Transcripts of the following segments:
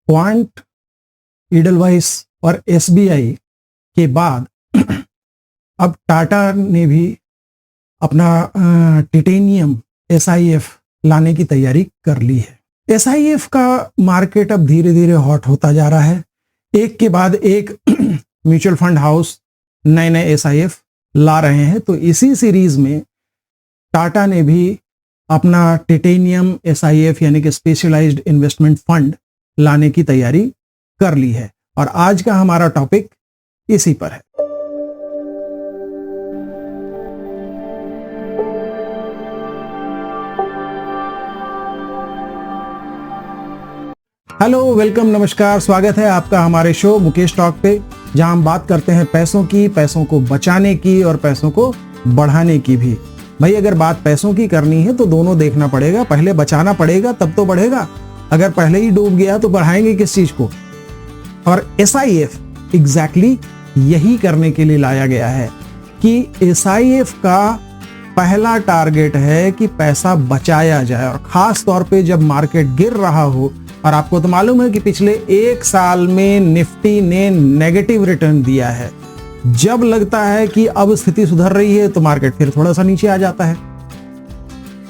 Quant, Edelweiss और SBI के बाद अब टाटा ने भी अपना टाइटेनियम एसआईएफ लाने की तैयारी कर ली है। एसआईएफ का मार्केट अब धीरे धीरे हॉट होता जा रहा है। एक के बाद एक म्यूचुअल फंड हाउस नए नए एसआईएफ ला रहे हैं। तो इसी सीरीज में टाटा ने भी अपना टाइटेनियम एसआईएफ यानी कि स्पेशलाइज्ड इन्वेस्टमेंट फंड लाने की तैयारी कर ली है और आज का हमारा टॉपिक इसी पर है। हेलो, वेलकम, नमस्कार, स्वागत है आपका हमारे शो मुकेश टॉक पे, जहां हम बात करते हैं पैसों की, पैसों को बचाने की और पैसों को बढ़ाने की भी। भाई अगर बात पैसों की करनी है तो दोनों देखना पड़ेगा, पहले बचाना पड़ेगा तब तो बढ़ेगा। अगर पहले ही डूब गया तो बढ़ाएंगे किस चीज को। और एसआईएफ एग्जैक्टली यही करने के लिए लाया गया है कि एसआईएफ का पहला टारगेट है कि पैसा बचाया जाए और खास तौर पे जब मार्केट गिर रहा हो। और आपको तो मालूम है कि पिछले एक साल में निफ्टी ने नेगेटिव रिटर्न दिया है। जब लगता है कि अब स्थिति सुधर रही है तो मार्केट फिर थोड़ा सा नीचे आ जाता है।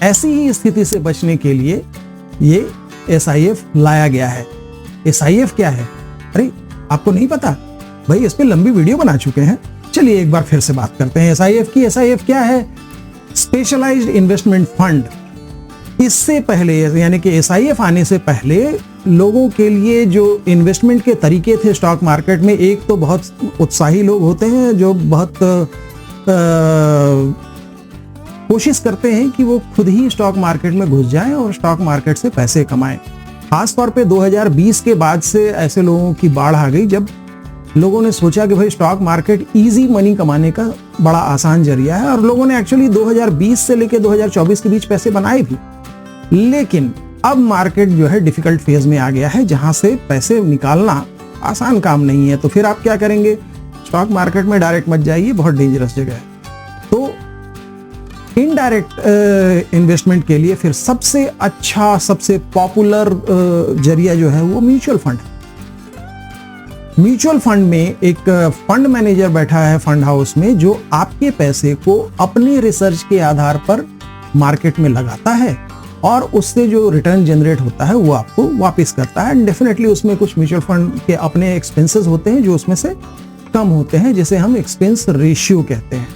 ऐसी ही स्थिति से बचने के लिए ये एसआईएफ लाया गया है। एसआईएफ क्या है? अरे आपको नहीं पता? भाई इस पे लंबी वीडियो बना चुके हैं। चलिए एक बार फिर से बात करते हैं एसआईएफ की। एसआईएफ क्या है? Specialised investment fund. इससे पहले यानी कि एसआईएफ आने से पहले लोगों के लिए जो इन्वेस्टमेंट के तरीके थे स्टॉक मार्केट में, एक तो बहुत उत्साही लोग होते हैं जो बहुत कोशिश करते हैं कि वो खुद ही स्टॉक मार्केट में घुस जाएं और स्टॉक मार्केट से पैसे कमाएं। खास तौर पे 2020 के बाद से ऐसे लोगों की बाढ़ आ गई जब लोगों ने सोचा कि भाई स्टॉक मार्केट इजी मनी कमाने का बड़ा आसान जरिया है। और लोगों ने एक्चुअली 2020 से लेकर 2024 के बीच पैसे बनाए भी। लेकिन अब मार्केट जो है डिफिकल्ट फेज में आ गया है जहां से पैसे निकालना आसान काम नहीं है। तो फिर आप क्या करेंगे? स्टॉक मार्केट में डायरेक्ट मत जाइए, बहुत डेंजरस जगह है। तो इनडायरेक्ट इन्वेस्टमेंट के लिए फिर सबसे अच्छा, सबसे पॉपुलर जरिया जो है वो म्यूचुअल फंड है। म्यूचुअल फंड में एक फंड मैनेजर बैठा है फंड हाउस में, जो आपके पैसे को अपने रिसर्च के आधार पर मार्केट में लगाता है और उससे जो रिटर्न जनरेट होता है वो आपको वापस करता है। एंड डेफिनेटली उसमें कुछ म्यूचुअल फंड के अपने एक्सपेंसेस होते हैं जो उसमें से कम होते हैं, जिसे हम एक्सपेंस रेशियो कहते हैं।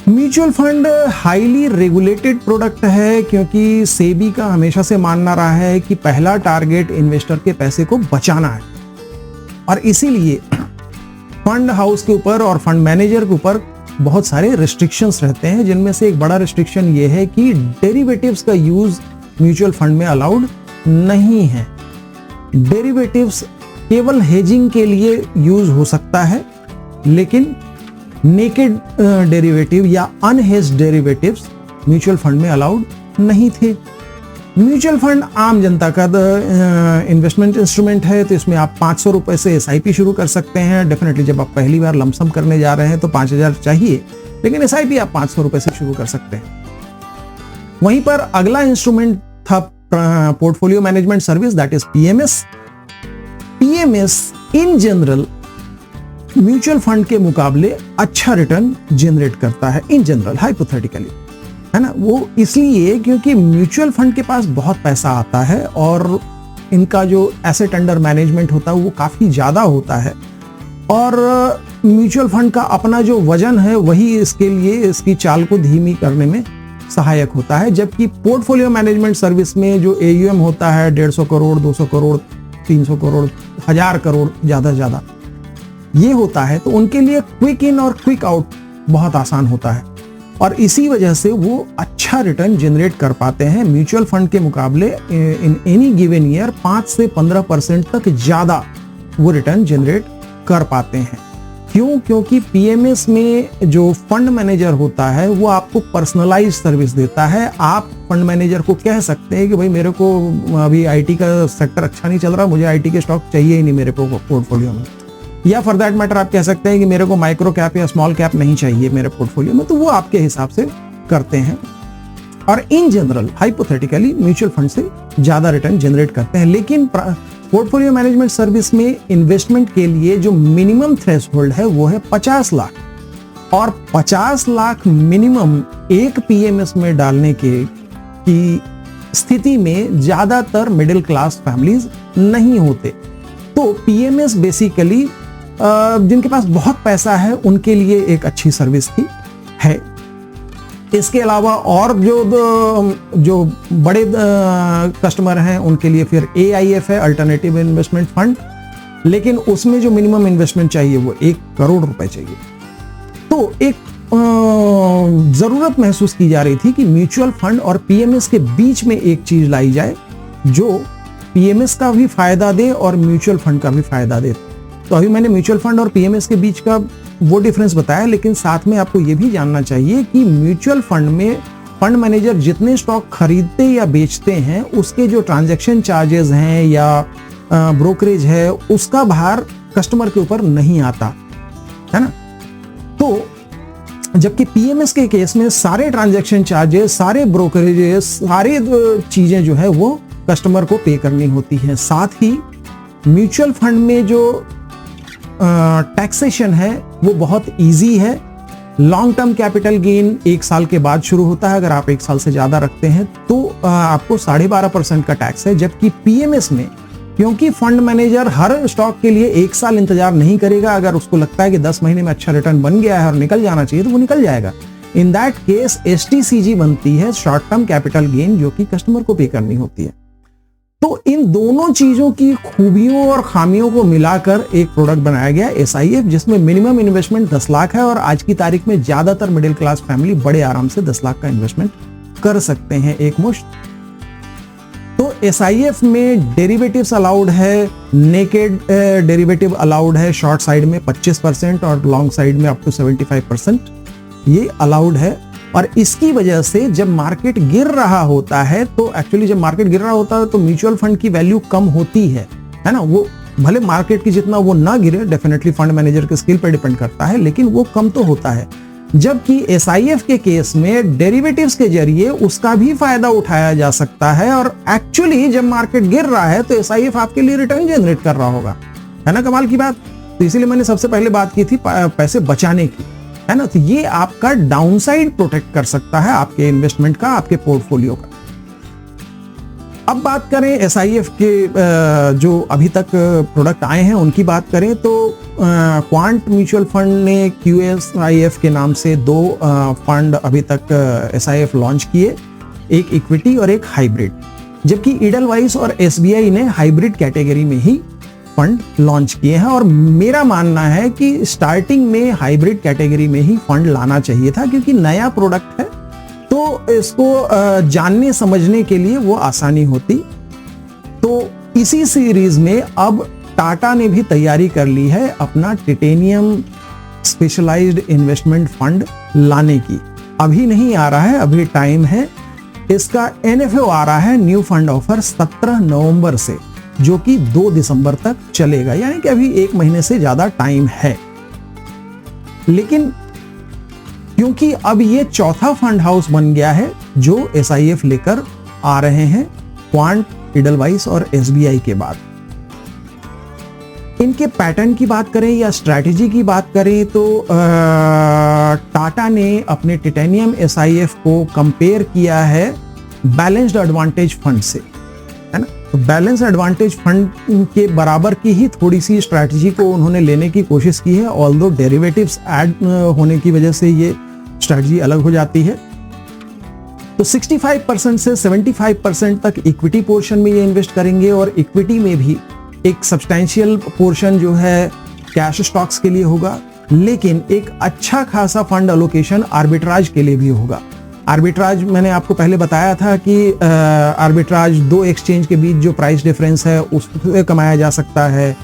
Mutual fund highly regulated product है क्योंकि सेबी का हमेशा से मानना रहा है कि पहला टारगेट इन्वेस्टर के पैसे को बचाना है। और इसीलिए फंड हाउस के ऊपर और फंड मैनेजर के ऊपर बहुत सारे रिस्ट्रिक्शंस रहते हैं, जिनमें से एक बड़ा रिस्ट्रिक्शन ये है कि डेरिवेटिव्स का यूज म्यूचुअल फंड में अलाउड नहीं है। डेरिवेटिव्स केवल हेजिंग के लिए यूज हो सकता है, लेकिन नेकेड डेरिवेटिव या अनहेज्ड डेरिवेटिव्स म्यूचुअल फंड में अलाउड नहीं थे। म्यूचुअल फंड आम जनता का इन्वेस्टमेंट इंस्ट्रूमेंट है, तो इसमें आप 500 रुपए से एसआईपी शुरू कर सकते हैं। डेफिनेटली जब आप पहली बार लमसम करने जा रहे हैं तो 5000 चाहिए, लेकिन एसआईपी आप 500 रुपए से शुरू कर सकते हैं। वहीं पर अगला इंस्ट्रूमेंट था portfolio management service, that is PMS. PMS in general mutual fund के मुकाबले अच्छा रिटर्न जनरेट करता है इन जनरल, हाइपोथेटिकली, है ना। वो इसलिए क्योंकि म्यूचुअल फंड के पास बहुत पैसा आता है और इनका जो एसेट अंडर मैनेजमेंट होता है वो काफी ज्यादा होता है। और म्यूचुअल फंड का अपना जो वजन है वही इसके लिए इसकी चाल को धीमी करने में सहायक होता है। जबकि पोर्टफोलियो मैनेजमेंट सर्विस में जो एयूएम होता है 150 करोड़, 200 करोड़, 300 करोड़, 1000 करोड़ ज्यादा ज्यादा ये होता है, तो उनके लिए क्विक इन और क्विक आउट बहुत आसान होता है और इसी वजह से वो अच्छा रिटर्न जनरेट कर पाते हैं। म्यूचुअल फंड के मुकाबले इन एनी गिवन ईयर 5 से 15% तक ज्यादा वो रिटर्न जनरेट कर पाते हैं। क्यों? क्योंकि पीएमएस में जो फंड मैनेजर होता है वो आपको पर्सनलाइज सर्विस देता है। आप फंड मैनेजर को कह सकते हैं कि भाई मेरे को अभी आईटी का सेक्टर अच्छा नहीं चल रहा, मुझे आईटी के स्टॉक चाहिए ही नहीं मेरे को पोर्टफोलियो में, या फॉर दैट मैटर आप कह सकते हैं कि मेरे को माइक्रो कैप या स्मॉल कैप नहीं चाहिए मेरे पोर्टफोलियो में, तो वो आपके हिसाब से करते हैं। और in general hypothetically mutual fund से ज्यादा रिटर्न जनरेट करते हैं। लेकिन पोर्टफोलियो मैनेजमेंट सर्विस में इन्वेस्टमेंट के लिए जो मिनिमम थ्रेशोल्ड है वो है 50 लाख, और 50 लाख मिनिमम एक पीएमएस में डालने की स्थिति में ज्यादातर मिडिल क्लास फैमिलीज नहीं होते। तो पीएमएस बेसिकली जिनके पास बहुत पैसा है उनके लिए एक अच्छी सर्विस थी है। इसके अलावा और जो बड़े कस्टमर हैं उनके लिए फिर AIF है, अल्टरनेटिव इन्वेस्टमेंट फंड, लेकिन उसमें जो मिनिमम इन्वेस्टमेंट चाहिए वो 1 करोड़ रुपए चाहिए। तो एक जरूरत महसूस की जा रही थी कि म्यूचुअल फंड और पीएमएस के बीच में एक चीज लाई जाए जो पीएमएस का भी फायदा दे और म्यूचुअल फंड का भी फायदा दे। तो अभी मैंने म्यूचुअल फंड और पीएमएस के बीच का वो डिफरेंस बताया, लेकिन साथ में आपको ये भी जानना चाहिए कि म्यूचुअल फंड में फंड मैनेजर जितने स्टॉक खरीदते या बेचते हैं उसके जो ट्रांजैक्शन चार्जेस हैं या ब्रोकरेज है उसका भार कस्टमर के ऊपर नहीं आता है ना। तो जबकि पीएमएस के केस में सारे ट्रांजैक्शन चार्जेस, सारे ब्रोकरेजेस, सारे चीजें जो है वो कस्टमर को पे करनी होती हैं। साथ ही म्यूचुअल फंड में जो टैक्सेशन है वो बहुत इजी है। लॉन्ग टर्म कैपिटल गेन 1 साल के बाद शुरू होता है। अगर आप 1 साल से ज्यादा रखते हैं तो आपको 12.5% का टैक्स है। जबकि पीएमएस में क्योंकि फंड मैनेजर हर स्टॉक के लिए 1 साल इंतजार नहीं करेगा, अगर उसको लगता है कि 10 महीने में अच्छा रिटर्न बन गया है और निकल जाना चाहिए तो वो निकल जाएगा। इन दैट केस STCG बनती है, शॉर्ट टर्म कैपिटल गेन, जो कि कस्टमर को पे करनी होती है। तो इन दोनों चीजों की खूबियों और खामियों को मिलाकर एक प्रोडक्ट बनाया गया SIF, जिसमें मिनिमम इन्वेस्टमेंट 10 लाख है और आज की तारीख में ज्यादातर मिडिल क्लास फैमिली बड़े आराम से 10 लाख का इन्वेस्टमेंट कर सकते हैं एक मुश्त। तो SIF में डेरिवेटिव्स अलाउड है, नेकेड डेरिवेटिव अलाउड है, शॉर्ट साइड में 25% और लॉन्ग साइड में अप टू 75% ये अलाउड है। और इसकी वजह से जब मार्केट गिर रहा होता है तो एक्चुअली जब मार्केट गिर रहा होता है तो म्यूचुअल फंड की वैल्यू कम होती है ना। वो भले मार्केट की जितना वो ना गिरे, डेफिनेटली फंड मैनेजर के स्किल पर डिपेंड करता है, लेकिन वो कम तो होता है। जबकि SIF के केस में डेरिवेटिव्स के जरिए उसका भी फायदा उठाया जा सकता है और एक्चुअली जब मार्केट गिर रहा है तो SIF आपके लिए रिटर्न जनरेट कर रहा होगा, है ना। कमाल की बात। तो इसीलिए मैंने सबसे पहले बात की थी पैसे बचाने की, है ना। तो ये आपका डाउनसाइड प्रोटेक्ट कर सकता है आपके इन्वेस्टमेंट का, आपके पोर्टफोलियो का। अब बात करें SIF के जो अभी तक प्रोडक्ट आए हैं उनकी बात करें तो क्वांट म्यूचुअल फंड ने QSIF के नाम से 2 फंड अभी तक SIF लॉन्च किए, एक इक्विटी और एक हाइब्रिड। जबकि ईडलवाइस और SBI ने हाइब्रिड कैटेगरी में ही फंड लॉन्च किए हैं। और मेरा मानना है कि स्टार्टिंग में हाइब्रिड कैटेगरी में ही फंड लाना चाहिए था, क्योंकि नया प्रोडक्ट है तो इसको जानने समझने के लिए वो आसानी होती। तो इसी सीरीज में अब टाटा ने भी तैयारी कर ली है अपना टाइटेनियम स्पेशलाइज्ड इन्वेस्टमेंट फंड लाने की। अभी नहीं आ रहा है, अभी टाइम है। इसका NFO आ रहा है, न्यू फंड ऑफर 17 नवंबर से, जो कि 2 दिसंबर तक चलेगा, यानी कि अभी 1 महीने से ज्यादा टाइम है। लेकिन क्योंकि अब ये चौथा फंड हाउस बन गया है जो SIF लेकर आ रहे हैं क्वांट, ईडलवाइस और SBI के बाद। इनके पैटर्न की बात करें या स्ट्रैटेजी की बात करें तो टाटा ने अपने टाइटेनियम SIF को कंपेयर किया है बैलेंस्ड एडवांटेज फंड से, है ना। तो बैलेंस एडवांटेज फंड के बराबर की ही थोड़ी सी स्ट्रैटेजी को उन्होंने लेने की कोशिश की है, ऑल्दो डेरिवेटिव्स ऐड होने की वजह से ये स्ट्रैटेजी अलग हो जाती है। तो 65% से 75% तक इक्विटी पोर्शन में ये इन्वेस्ट करेंगे और इक्विटी में भी एक सब्सटैंशियल पोर्शन जो है कैश स्टॉक्स के लिए होगा, लेकिन एक अच्छा खासा फंड एलोकेशन आर्बिट्राज के लिए भी होगा। आर्बिट्राज मैंने आपको पहले बताया था कि आर्बिट्राज 2 एक्सचेंज के बीच जो प्राइस डिफरेंस है उससे कमाया जा सकता है।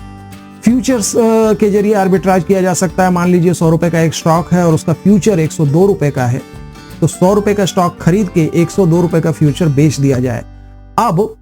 फ्यूचर्स के जरिए आर्बिट्राज किया जा सकता है। मान लीजिए 100 रुपए का एक स्टॉक है और उसका फ्यूचर 102 रुपए का है, तो 100 रुपए का स्टॉक खरीद के 102 रुपए का फ्यूचर बेच दिया जाए। अब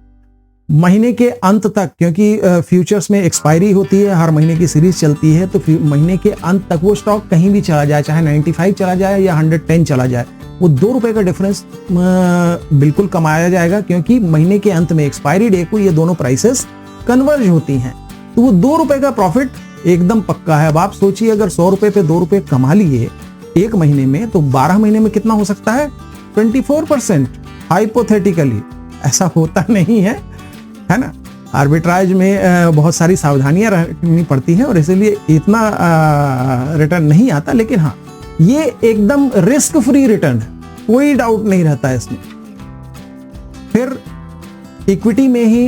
महीने के अंत तक, क्योंकि फ्यूचर्स में एक्सपायरी होती है, हर महीने की सीरीज चलती है, तो महीने के अंत तक वो स्टॉक कहीं भी चला जाए, चाहे 95 चला जाए या 110 चला जाए, वो 2 रुपए का डिफरेंस बिल्कुल कमाया जाएगा, क्योंकि महीने के अंत में एक्सपायरी डे को ये दोनों प्राइसेस कन्वर्ज होती हैं, तो वो 2 रुपए का प्रॉफिट एकदम पक्का है। अब आप सोचिए, अगर 100 रुपए पे 2 रुपए कमा लिए एक महीने में, तो 12 महीने में कितना हो सकता है? 24%। हाइपोथेटिकली, ऐसा होता नहीं है ना। आर्बिट्राज में बहुत सारी सावधानियां रखनी पड़ती हैं और इसीलिए इतना रिटर्न नहीं आता, लेकिन हाँ, ये एकदम रिस्क फ्री रिटर्न है, कोई डाउट नहीं रहता है इसमें। फिर इक्विटी में ही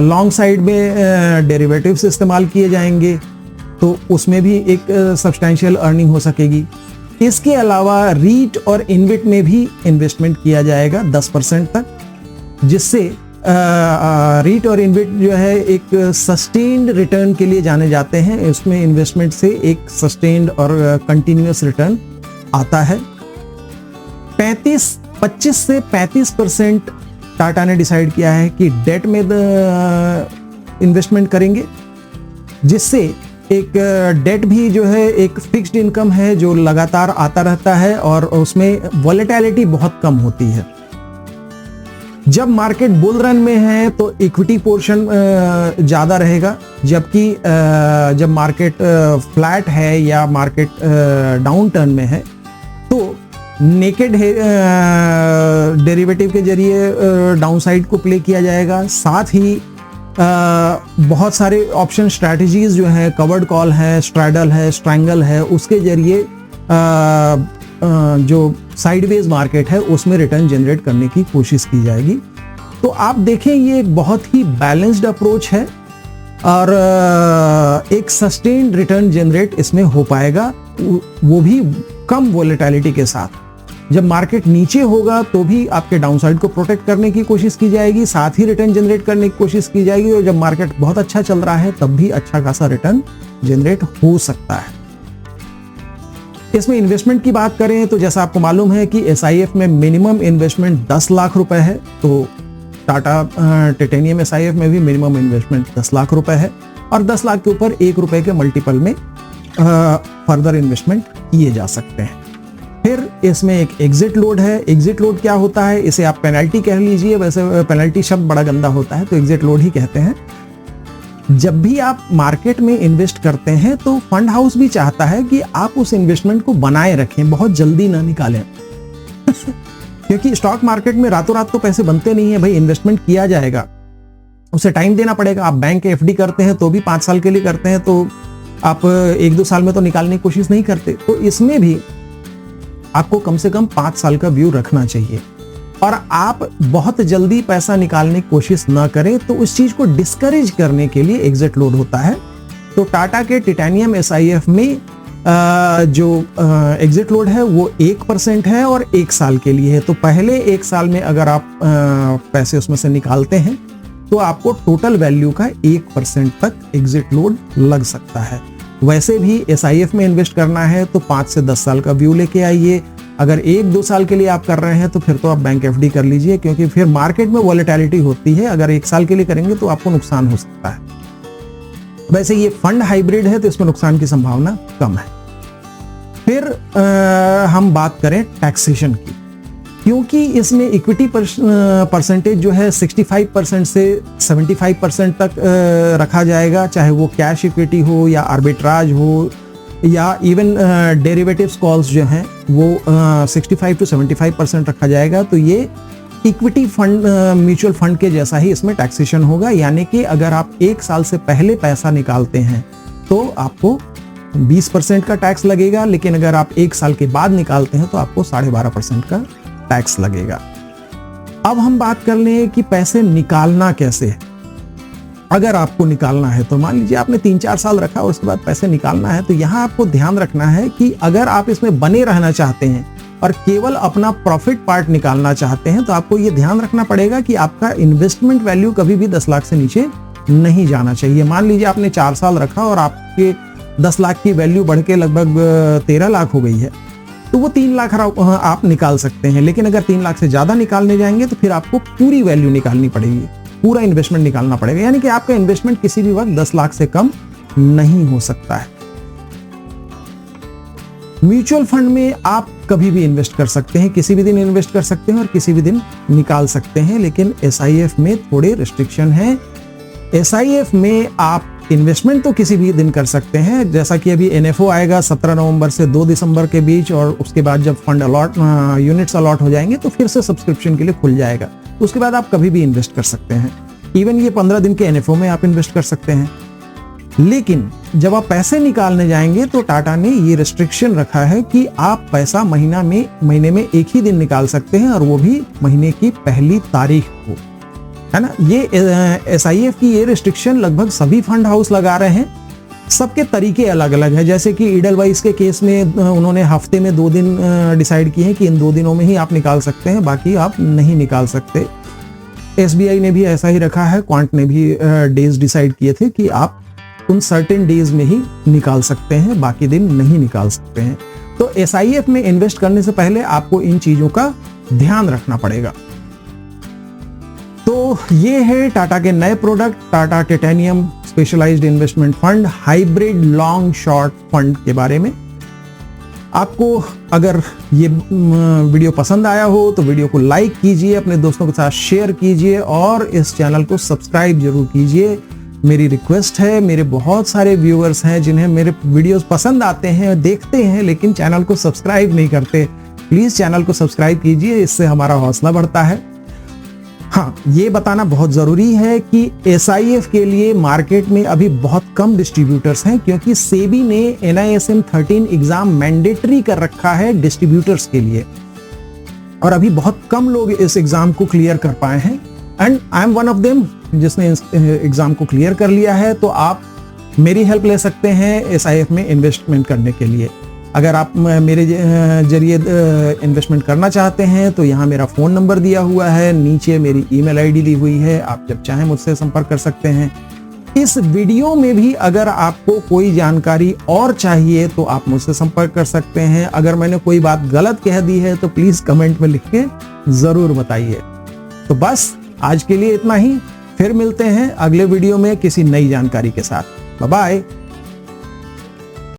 लॉन्ग साइड में डेरिवेटिव्स इस्तेमाल किए जाएंगे, तो उसमें भी एक सब्सटैंशियल अर्निंग हो सकेगी। इसके अलावा रीट और इनविट में भी इन्वेस्टमेंट किया जाएगा 10% तक, जिससे रीट और इनविट जो है एक सस्टेन्ड रिटर्न के लिए जाने जाते हैं। इसमें इन्वेस्टमेंट से एक सस्टेन्ड और कंटिन्यूअस रिटर्न आता है। 25 से 35% टाटा ने डिसाइड किया है कि डेट में इन्वेस्टमेंट करेंगे, जिससे एक डेट भी जो है एक फिक्स्ड इनकम है जो लगातार आता रहता है और उसमें वॉलेटिलिटी बहुत कम होती है। जब मार्केट बुल रन में है तो इक्विटी पोर्शन ज़्यादा रहेगा, जबकि जब मार्केट फ्लैट है या मार्केट डाउन टर्न में है तो नेकेड डेरिवेटिव के जरिए डाउन साइड को प्ले किया जाएगा। साथ ही बहुत सारे ऑप्शन स्ट्रैटेजीज जो है, कवर्ड कॉल है, स्ट्रैडल है, स्ट्रैंगल है, उसके जरिए जो साइडवेज मार्केट है उसमें रिटर्न जनरेट करने की कोशिश की जाएगी। तो आप देखें, ये एक बहुत ही बैलेंस्ड अप्रोच है और एक सस्टेन्ड रिटर्न जनरेट इसमें हो पाएगा, वो भी कम वोलेटिलिटी के साथ। जब मार्केट नीचे होगा तो भी आपके डाउनसाइड को प्रोटेक्ट करने की कोशिश की जाएगी, साथ ही रिटर्न जनरेट करने की कोशिश की जाएगी, और जब मार्केट बहुत अच्छा चल रहा है तब भी अच्छा खासा रिटर्न जनरेट हो सकता है। इसमें इन्वेस्टमेंट की बात करें तो जैसा आपको मालूम है कि SIF में मिनिमम इन्वेस्टमेंट 10 लाख रुपए है, तो टाटा टाइटेनियम SIF में भी मिनिमम इन्वेस्टमेंट 10 लाख रुपए है, और 10 लाख के ऊपर 1 रुपए के मल्टीपल में फर्दर इन्वेस्टमेंट किए जा सकते हैं। फिर इसमें एक एग्जिट लोड है। एग्जिट लोड क्या होता है? इसे आप पेनल्टी कह लीजिए, वैसे पेनल्टी शब्द बड़ा गंदा होता है, तो एग्जिट लोड ही कहते हैं। जब भी आप मार्केट में इन्वेस्ट करते हैं तो फंड हाउस भी चाहता है कि आप उस इन्वेस्टमेंट को बनाए रखें, बहुत जल्दी ना निकालें क्योंकि स्टॉक मार्केट में रातों रात तो पैसे बनते नहीं है भाई। इन्वेस्टमेंट किया जाएगा, उसे टाइम देना पड़ेगा। आप बैंक के FD करते हैं तो भी 5 साल के लिए करते हैं, तो आप 1-2 साल में तो निकालने की कोशिश नहीं करते। तो इसमें भी आपको कम से कम 5 साल का व्यू रखना चाहिए, और आप बहुत जल्दी पैसा निकालने की कोशिश ना करें, तो उस चीज को डिस्करेज करने के लिए एग्जिट लोड होता है। तो टाटा के टाइटेनियम SIF में जो एग्जिट लोड है वो 1% है और 1 साल के लिए है। तो पहले 1 साल में अगर आप पैसे उसमें से निकालते हैं तो आपको टोटल वैल्यू का 1% तक एग्जिट लोड लग सकता है। वैसे भी SIF में इन्वेस्ट करना है तो 5 से 10 साल का व्यू लेके आइए। अगर 1-2 साल के लिए आप कर रहे हैं तो फिर तो आप बैंक FD कर लीजिए, क्योंकि फिर मार्केट में वॉलेटिलिटी होती है। अगर 1 साल के लिए करेंगे तो आपको नुकसान हो सकता है। वैसे ये फंड हाइब्रिड है तो इसमें नुकसान की संभावना कम है। फिर हम बात करें टैक्सेशन की, क्योंकि इसमें इक्विटी परसेंटेज जो है 65% से 75% तक रखा जाएगा, चाहे वो कैश इक्विटी हो या आर्बिट्राज हो या इवन डेरिवेटिव्स कॉल्स जो हैं वो 65 to 75% रखा जाएगा। तो ये इक्विटी फंड, म्यूचुअल फंड के जैसा ही इसमें टैक्सेशन होगा, यानी कि अगर आप 1 साल से पहले पैसा निकालते हैं तो आपको 20% का टैक्स लगेगा, लेकिन अगर आप 1 साल के बाद निकालते हैं तो आपको 12.5% का टैक्स लगेगा। अब हम बात कर लें कि पैसे निकालना कैसे है। अगर आपको निकालना है तो मान लीजिए आपने 3-4 साल रखा और उसके बाद पैसे निकालना है, तो यहाँ आपको ध्यान रखना है कि अगर आप इसमें बने रहना चाहते हैं और केवल अपना प्रॉफिट पार्ट निकालना चाहते हैं तो आपको ये ध्यान रखना पड़ेगा कि आपका इन्वेस्टमेंट वैल्यू कभी भी 10 लाख से नीचे नहीं जाना चाहिए। मान लीजिए आपने 4 साल रखा और आपके 10 लाख की वैल्यू बढ़ के लगभग 13 लाख हो गई है, तो वो 3 लाख आप निकाल सकते हैं। लेकिन अगर 3 लाख से ज्यादा निकालने जाएंगे तो फिर आपको पूरी वैल्यू निकालनी पड़ेगी। पूरा इन्वेस्टमेंट निकालना पड़ेगा, यानी कि आपका इन्वेस्टमेंट किसी भी वक्त 10 लाख से कम नहीं हो सकता है। म्यूचुअल फंड में आप कभी भी इन्वेस्ट कर सकते हैं, किसी भी दिन इन्वेस्ट कर सकते हैं और किसी भी दिन निकाल सकते हैं, लेकिन SIF में थोड़े रिस्ट्रिक्शन हैं। SIF में आप इन्वेस्टमेंट तो किसी भी दिन कर सकते हैं, जैसा कि अभी NFO आएगा 17 नवंबर से 2 दिसंबर के बीच, और उसके बाद जब फंड यूनिट्स अलॉट हो जाएंगे तो फिर से सब्सक्रिप्शन के लिए खुल जाएगा, उसके बाद आप कभी भी इन्वेस्ट कर सकते हैं। इवन ये 15 दिन के NFO में आप इन्वेस्ट कर सकते हैं। लेकिन जब आप पैसे निकालने जाएंगे तो टाटा ने ये रिस्ट्रिक्शन रखा है कि आप पैसा महीने में एक ही दिन निकाल सकते हैं, और वो भी महीने की पहली तारीख को, है ना। ये SIF की ये रिस्ट्रिक्शन लगभग सभी फंड हाउस लगा रहे हैं। सबके तरीके अलग अलग हैं, जैसे कि ईडलवाइस के केस में उन्होंने हफ्ते में 2 दिन डिसाइड किए हैं कि इन 2 दिनों में ही आप निकाल सकते हैं, बाकी आप नहीं निकाल सकते। SBI ने भी ऐसा ही रखा है, क्वांट ने भी डेज डिसाइड किए थे कि आप उन सर्टेन डेज में ही निकाल सकते हैं, बाकी दिन नहीं निकाल सकते हैं। तो SIF में इन्वेस्ट करने से पहले आपको इन चीजों का ध्यान रखना पड़ेगा। तो ये है टाटा के नए product, Tata titanium specialised investment fund, hybrid long short fund के बारे में। आपको अगर ये वीडियो पसंद आया हो तो वीडियो को लाइक कीजिए, अपने दोस्तों के साथ शेयर कीजिए और इस चैनल को सब्सक्राइब जरूर कीजिए। मेरी रिक्वेस्ट है, मेरे बहुत सारे व्यूअर्स हैं जिन्हें मेरे वीडियोस पसंद आते हैं, देखते हैं, लेकिन चैनल को सब्सक्राइब नहीं करते। प्लीज चैनल को सब्सक्राइब कीजिए, इससे हमारा हौसला बढ़ता है। हाँ, ये बताना बहुत जरूरी है कि SIF के लिए मार्केट में अभी बहुत कम डिस्ट्रीब्यूटर्स हैं, क्योंकि सेबी ने NISM 13 एग्जाम मैंडेटरी कर रखा है डिस्ट्रीब्यूटर्स के लिए, और अभी बहुत कम लोग इस एग्जाम को क्लियर कर पाए हैं। And I am one of them जिसने एग्जाम को क्लियर कर लिया है। तो आप मेरी हेल्प ले सकते हैं SIF में इन्वेस्टमेंट करने के लिए। अगर आप मेरे जरिए इन्वेस्टमेंट करना चाहते हैं तो यहाँ मेरा फ़ोन नंबर दिया हुआ है, नीचे मेरी ईमेल आईडी दी हुई है, आप जब चाहें मुझसे संपर्क कर सकते हैं। इस वीडियो में भी अगर आपको कोई जानकारी और चाहिए तो आप मुझसे संपर्क कर सकते हैं। अगर मैंने कोई बात गलत कह दी है तो प्लीज़ कमेंट में लिख के ज़रूर बताइए। तो बस आज के लिए इतना ही, फिर मिलते हैं अगले वीडियो में किसी नई जानकारी के साथ। Bye bye.